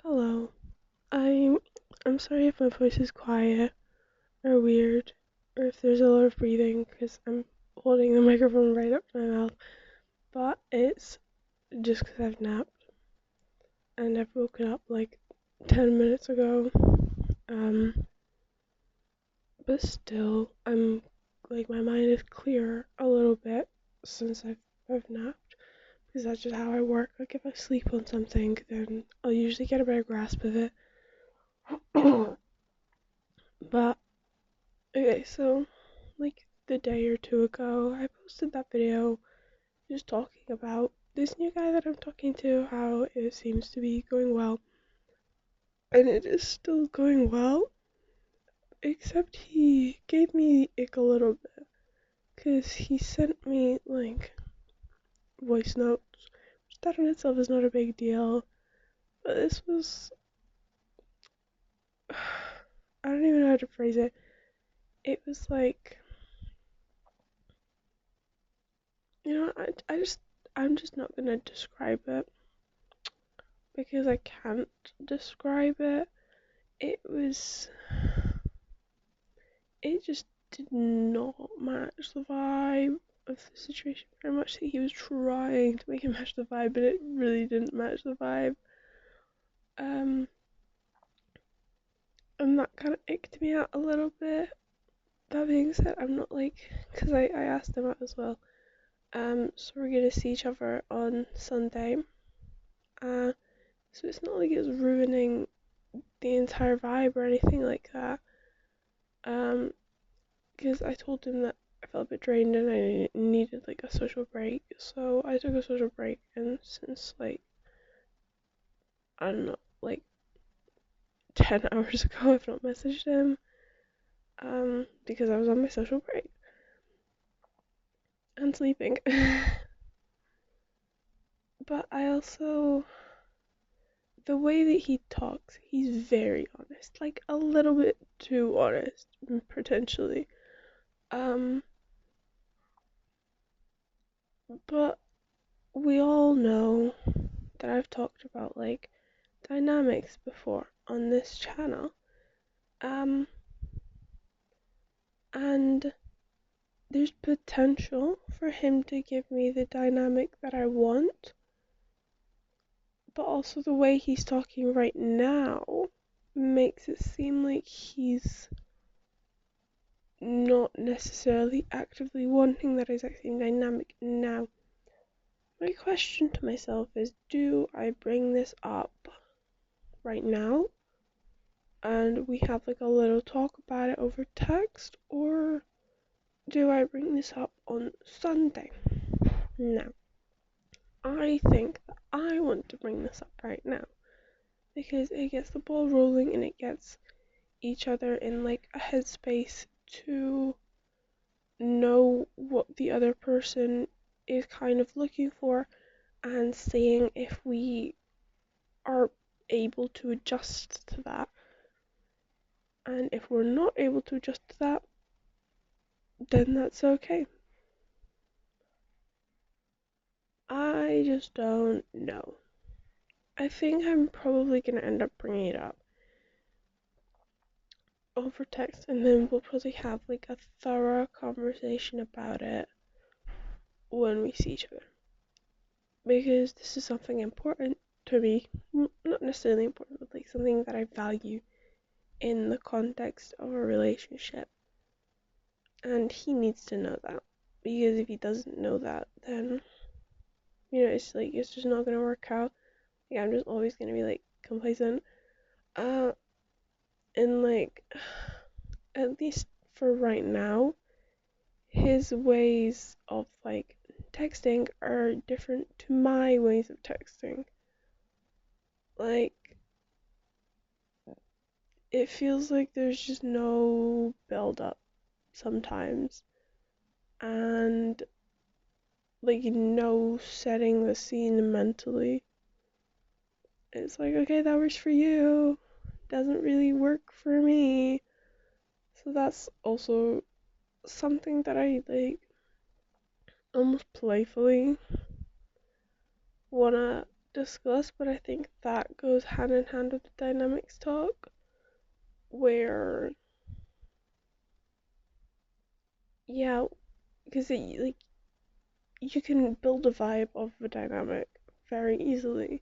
Hello. I'm I'm sorry if my voice is quiet or weird or if there's a lot of breathing because I'm holding the microphone right up to my mouth. But it's just 'cause I've napped and I've woken up like 10 minutes ago. Um, but still, I'm like my mind is clearer a little bit since I've napped because that's just how I work. Like if I sleep on something, then I'll usually get a better grasp of it. But okay, so like the day or two ago, I posted that video just talking about this new guy that I'm talking to, how it seems to be going well. And it is still going well, except he gave me the ick a little bit. Because he sent me, like, voice notes, which that in itself is not a big deal. But this was. I don't even know how to phrase it. It was like. I'm just not gonna describe it because I can't describe it. It was, it just did not match the vibe of the situation very much. He was trying to make it match the vibe, but it really didn't match the vibe. Um, and that kind of icked me out a little bit. That being said, I'm not like, because I asked him out as well. So we're gonna see each other on Sunday. Uh, so it's not like it's ruining the entire vibe or anything like that. Um, because I told him that I felt a bit drained and I needed like a social break. So I took a social break, and since like I don't know, like 10 hours ago, I've not messaged him because I was on my social break and sleeping. But I also, the way that he talks, he's very honest, like a little bit too honest, potentially. Um, but we all know that I've talked about like dynamics before on this channel. Um, and there's potential for him to give me the dynamic that I want, but also the way he's talking right now makes it seem like he's not necessarily actively wanting that exact same dynamic now. My question to myself is, do I bring this up right now and we have like a little talk about it over text, or do I bring this up on Sunday? Now, I think that I want to bring this up right now because it gets the ball rolling and it gets each other in like a headspace to know what the other person is kind of looking for and seeing if we are able to adjust to that. And if we're not able to adjust to that, then that's okay. I just don't know. I think I'm probably gonna end up bringing it up over text, and then we'll probably have like a thorough conversation about it when we see each other. Because this is something important to me. Not necessarily important, but like something that I value in the context of a relationship. And he needs to know that. Because if he doesn't know that, then, it's like, it's just not gonna work out. Like, I'm just always gonna be like complacent. Uh, and like, at least for right now, his ways of like texting are different to my ways of texting. Like, it feels like there's just no build up sometimes, and like no setting the scene mentally. It's like, okay, that works for you, doesn't really work for me. So that's also something that I like almost playfully wanna discuss, but I think that goes hand in hand with the dynamics talk, where, yeah, because like you can build a vibe of a dynamic very easily.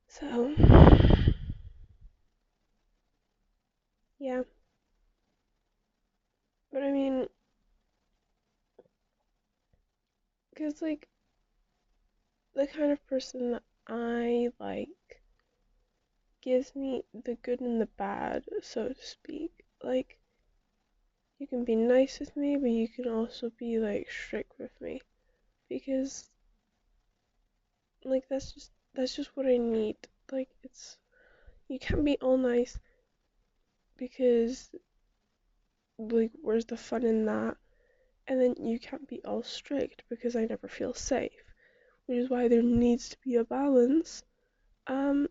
So, yeah. But I mean, because like the kind of person that I like gives me the good and the bad, so to speak. Like, you can be nice with me, but you can also be like strict with me because like that's just what I need. Like, it's you can't be all nice because like where's the fun in that? And then you can't be all strict because I never feel safe, which is why there needs to be a balance. Um,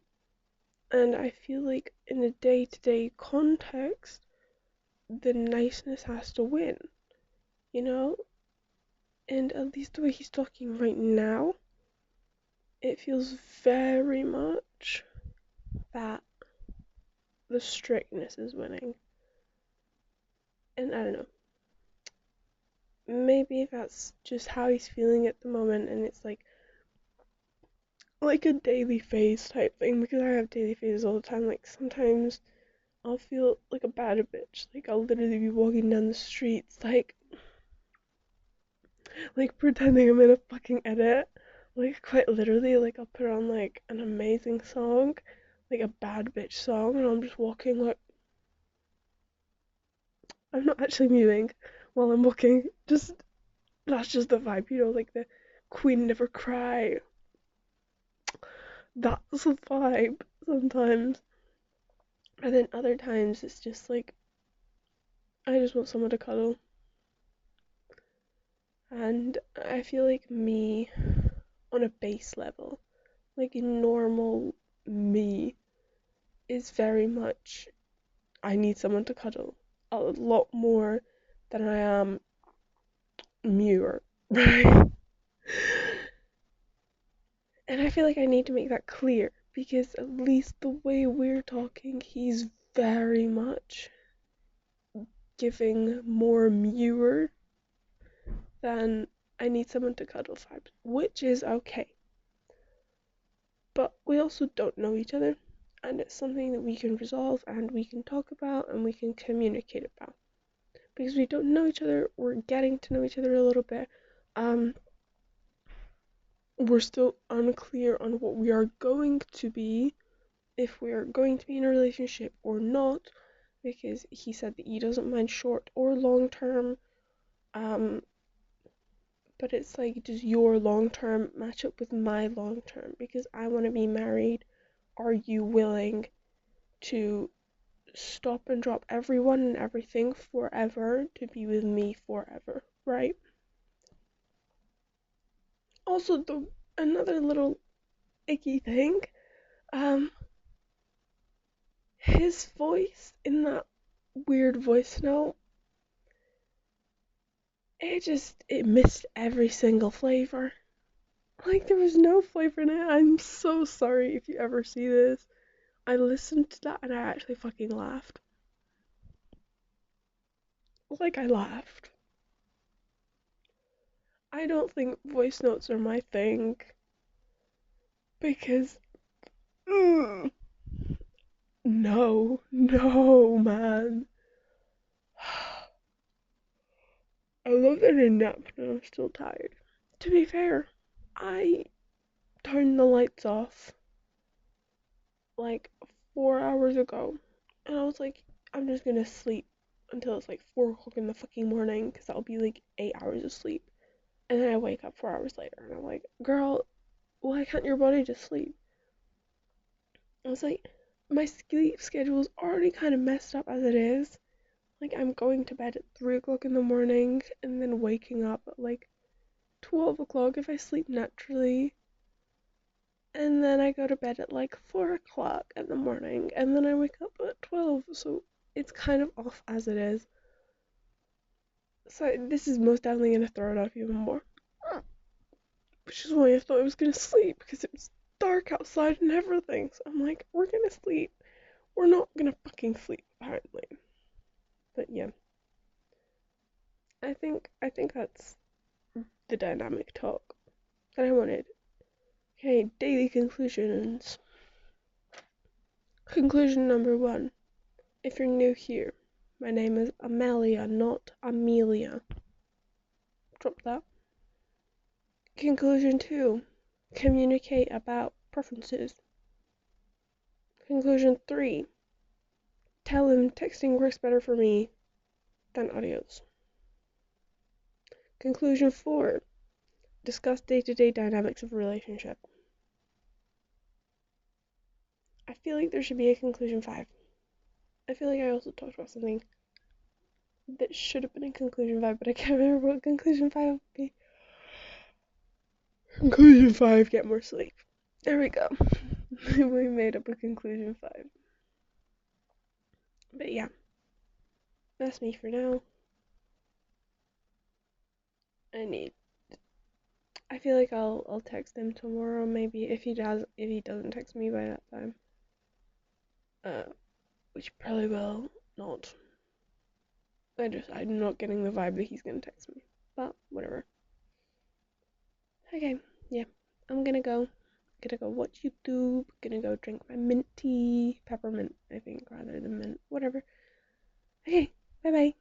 and I feel like in a day-to-day context, the niceness has to win, you know? And at least the way he's talking right now, it feels very much that the strictness is winning. And I don't know, maybe that's just how he's feeling at the moment, and it's like a daily phase type thing because I have daily phases all the time. Like sometimes I'll feel like a bad bitch. Like I'll literally be walking down the streets like pretending I'm in a fucking edit. Like quite literally, like I'll put on like an amazing song, like a bad bitch song, and I'm just walking like I'm not actually moving while I'm walking. Just that's just the vibe, like the Queen Never Cry. That's the vibe sometimes. And then other times it's just like I just want someone to cuddle. And I feel like me on a base level, like normal me, is very much I need someone to cuddle a lot more than I am Muir, right? And I feel like I need to make that clear because at least the way we're talking, he's very much giving more Muir than I need someone to cuddle vibes, which is okay. But we also don't know each other, and it's something that we can resolve and we can talk about and we can communicate about. Because we don't know each other, we're getting to know each other a little bit. Um, we're still unclear on what we are going to be, if we are going to be in a relationship or not, because he said that he doesn't mind short or long term. Um, but it's like, does your long term match up with my long term? Because I want to be married. Are you willing to stop and drop everyone and everything forever to be with me forever, right? Also, the another little icky thing, um, his voice in that weird voice note, it missed every single flavor. Like there was no flavor in it. I'm so sorry if you ever see this. I listened to that and I actually fucking laughed. Like I laughed. I don't think voice notes are my thing because mm, no, man. I love that I napped and I'm still tired. To be fair, I turned the lights off like 4 hours ago, and I was like, I'm just gonna sleep until it's like 4 o'clock in the fucking morning, because that'll be like 8 hours of sleep. And then I wake up 4 hours later, and I'm like, girl, why can't your body just sleep? I was like, my sleep schedule's already kind of messed up as it is. Like, I'm going to bed at 3 o'clock in the morning, and then waking up at like 12 o'clock if I sleep naturally. And then I go to bed at like 4 o'clock in the morning, and then I wake up at 12, so it's kind of off as it is. So this is most definitely going to throw it off even more. which is why I thought I was gonna sleep, because it was dark outside and everything. So I'm like, we're gonna sleep. We're not gonna fucking sleep, apparently. But yeah. I think that's the dynamic talk that I wanted. Okay, daily conclusions. Conclusion number 1. If you're new here, my name is Amelia, not Amelia. Drop that. Conclusion 2. Communicate about preferences. Conclusion 3. Tell him texting works better for me than audios. Conclusion 4. Discuss day-to-day dynamics of a relationship. I feel like there should be a conclusion 5. I feel like I also talked about something that should have been in conclusion 5, but I can't remember what conclusion 5 would be. Conclusion 5, get more sleep. There we go. We made up a conclusion 5. But yeah, that's me for now. I feel like I'll text him tomorrow, maybe, if he doesn't text me by that time. Which probably will not. I'm not getting the vibe that he's gonna text me. But whatever. Okay, yeah. I'm gonna go. Gonna go watch YouTube. Gonna go drink my mint tea. Peppermint, I think, rather than mint. Whatever. Okay, bye bye.